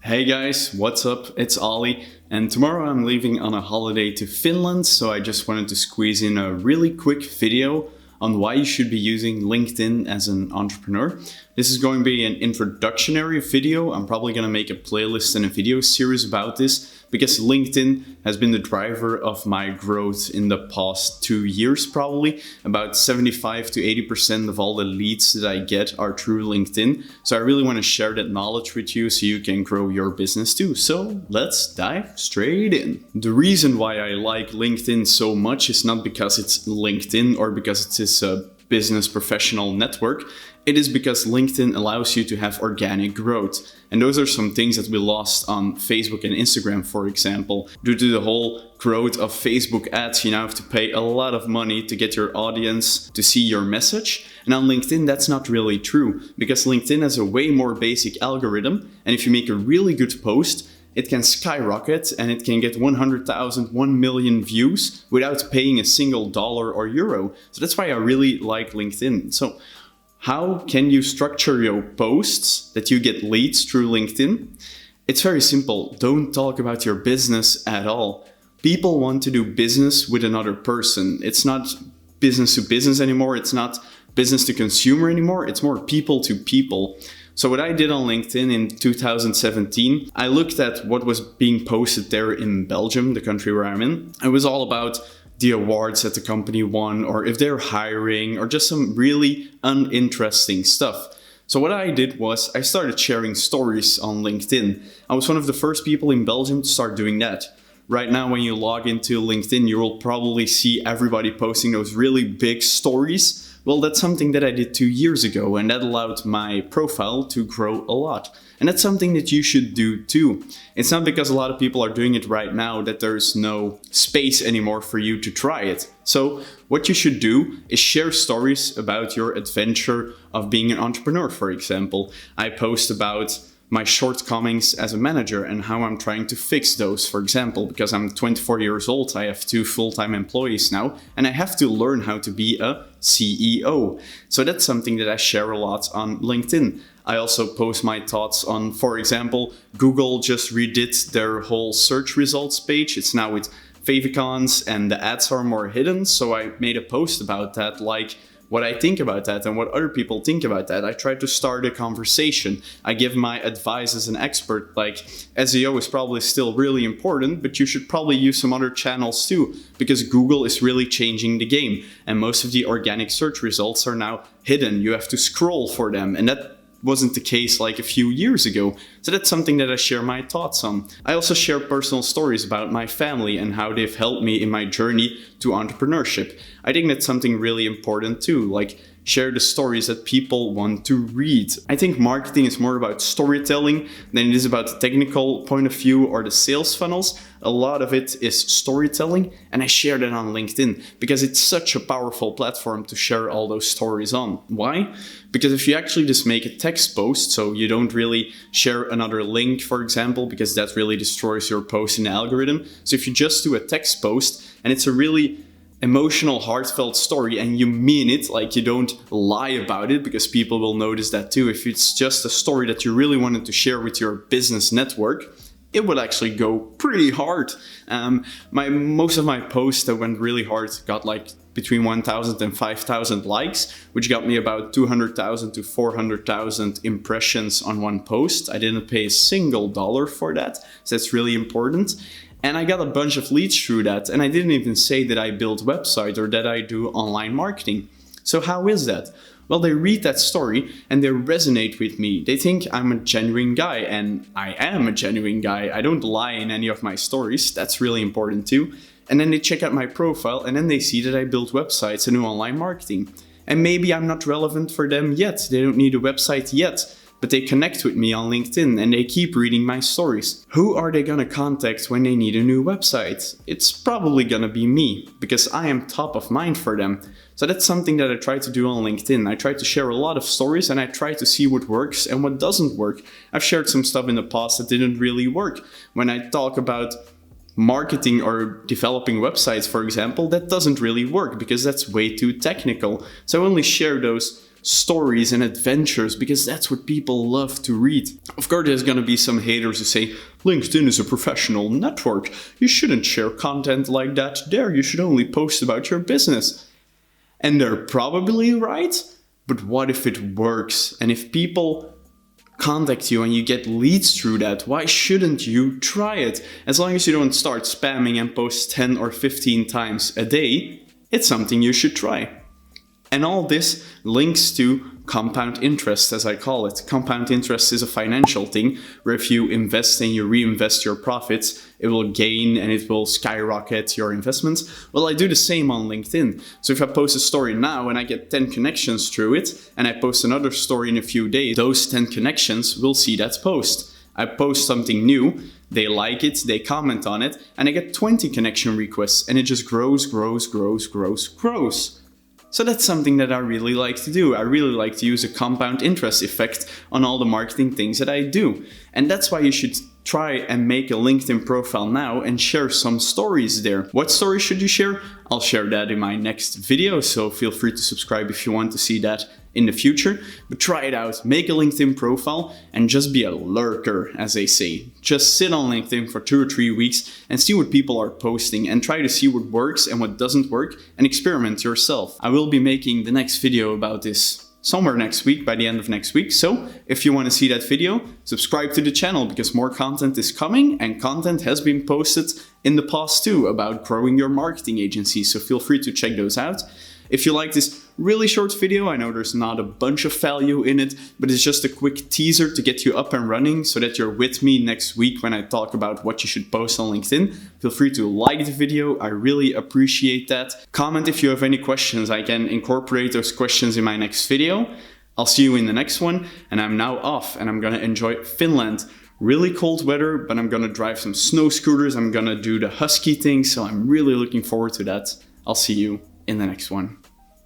Hey guys, what's up? It's Ollie, and tomorrow I'm leaving on a holiday to Finland, so I just wanted to squeeze in a really quick video on why you should be using LinkedIn as an entrepreneur. This is going to be an introductory video. I'm probably going to make a playlist and a video series about this because LinkedIn has been the driver of my growth in the past 2 years probably. About 75 to 80% of all the leads that I get are through LinkedIn. So I really want to share that knowledge with you so you can grow your business too. So let's dive straight in. The reason why I like LinkedIn so much is not because it's LinkedIn or because it's this business professional network. It is because LinkedIn allows you to have organic growth. And those are some things that we lost on Facebook and Instagram, for example. Due to the whole growth of Facebook ads, you now have to pay a lot of money to get your audience to see your message. And on LinkedIn, that's not really true because LinkedIn has a way more basic algorithm. And if you make a really good post, it can skyrocket and it can get 100,000, 1 million views without paying a single dollar or euro. So that's why I really like LinkedIn. So how can you structure your posts that you get leads through LinkedIn? It's very simple. Don't talk about your business at all. People want to do business with another person. It's not business to business anymore. It's not business to consumer anymore. It's more people to people. So what I did on LinkedIn in 2017, I looked at what was being posted there in Belgium, the country where I'm in. It was all about the awards that the company won, or if they're hiring, or just some really uninteresting stuff. So what I did was I started sharing stories on LinkedIn. I was one of the first people in Belgium to start doing that. Right now, when you log into LinkedIn, you will probably see everybody posting those really big stories. Well, that's something that I did 2 years ago, and that allowed my profile to grow a lot. And that's something that you should do too. It's not because a lot of people are doing it right now that there's no space anymore for you to try it. So what you should do is share stories about your adventure of being an entrepreneur, for example. I post about my shortcomings as a manager and how I'm trying to fix those, for example, because I'm 24 years old, I have 2 full-time employees now, and I have to learn how to be a CEO. So that's something that I share a lot on LinkedIn. I also post my thoughts on, for example, Google just redid their whole search results page. It's now with favicons and the ads are more hidden. So I made a post about that, like what I think about that and what other people think about that. I try to start a conversation. I give my advice as an expert, like SEO is probably still really important, but you should probably use some other channels too, because Google is really changing the game. And most of the organic search results are now hidden. You have to scroll for them. And that wasn't the case like a few years ago. So that's something that I share my thoughts on. I also share personal stories about my family and how they've helped me in my journey to entrepreneurship. I think that's something really important too, like share the stories that people want to read. I think marketing is more about storytelling than it is about the technical point of view or the sales funnels. A lot of it is storytelling, and I share that on LinkedIn because it's such a powerful platform to share all those stories on. Why? Because if you actually just make a text post, so you don't really share another link, for example, because that really destroys your post in the algorithm. So if you just do a text post and it's a really emotional, heartfelt story and you mean it, like you don't lie about it, because people will notice that too. If it's just a story that you really wanted to share with your business network, it would actually go pretty hard. Most of my posts that went really hard got like between 1,000 and 5,000 likes, which got me about 200,000 to 400,000 impressions on one post. I didn't pay a single dollar for that, so that's really important. And I got a bunch of leads through that. And I didn't even say that I build websites or that I do online marketing. So how is that? Well, they read that story and they resonate with me. They think I'm a genuine guy, and I am a genuine guy. I don't lie in any of my stories. That's really important too. And then they check out my profile and then they see that I build websites and do online marketing. And maybe I'm not relevant for them yet. They don't need a website yet. But they connect with me on LinkedIn and they keep reading my stories. Who are they gonna contact when they need a new website? It's probably gonna be me, because I am top of mind for them. So that's something that I try to do on LinkedIn. I try to share a lot of stories and I try to see what works and what doesn't work. I've shared some stuff in the past that didn't really work. When I talk about marketing or developing websites, for example, that doesn't really work because that's way too technical. So I only share those stories and adventures, because that's what people love to read. Of course, there's gonna be some haters who say, LinkedIn is a professional network. You shouldn't share content like that there. You should only post about your business. And they're probably right, but what if it works? And if people contact you and you get leads through that, why shouldn't you try it? As long as you don't start spamming and post 10 or 15 times a day, it's something you should try. And all this links to compound interest, as I call it. Compound interest is a financial thing where if you invest and you reinvest your profits, it will gain and it will skyrocket your investments. Well, I do the same on LinkedIn. So if I post a story now and I get 10 connections through it, and I post another story in a few days, those 10 connections will see that post. I post something new, they like it, they comment on it, and I get 20 connection requests, and it just grows. So that's something that I really like to do. I really like to use a compound interest effect on all the marketing things that I do. And that's why you should try and make a LinkedIn profile now and share some stories there. What stories should you share? I'll share that in my next video, so feel free to subscribe if you want to see that in the future. But try it out, make a LinkedIn profile and just be a lurker, as they say. Just sit on LinkedIn for 2 or 3 weeks and see what people are posting and try to see what works and what doesn't work and experiment yourself. I will be making the next video about this somewhere next week, by the end of next week. So if you want to see that video, subscribe to the channel because more content is coming, and content has been posted in the past too about growing your marketing agency. So feel free to check those out. If you like this really short video, I know there's not a bunch of value in it, but it's just a quick teaser to get you up and running so that you're with me next week when I talk about what you should post on LinkedIn. Feel free to like the video. I really appreciate that. Comment if you have any questions. I can incorporate those questions in my next video. I'll see you in the next one, and I'm now off and I'm gonna enjoy Finland. Really cold weather, but I'm gonna drive some snow scooters. I'm gonna do the husky thing, so I'm really looking forward to that. I'll see you in the next one.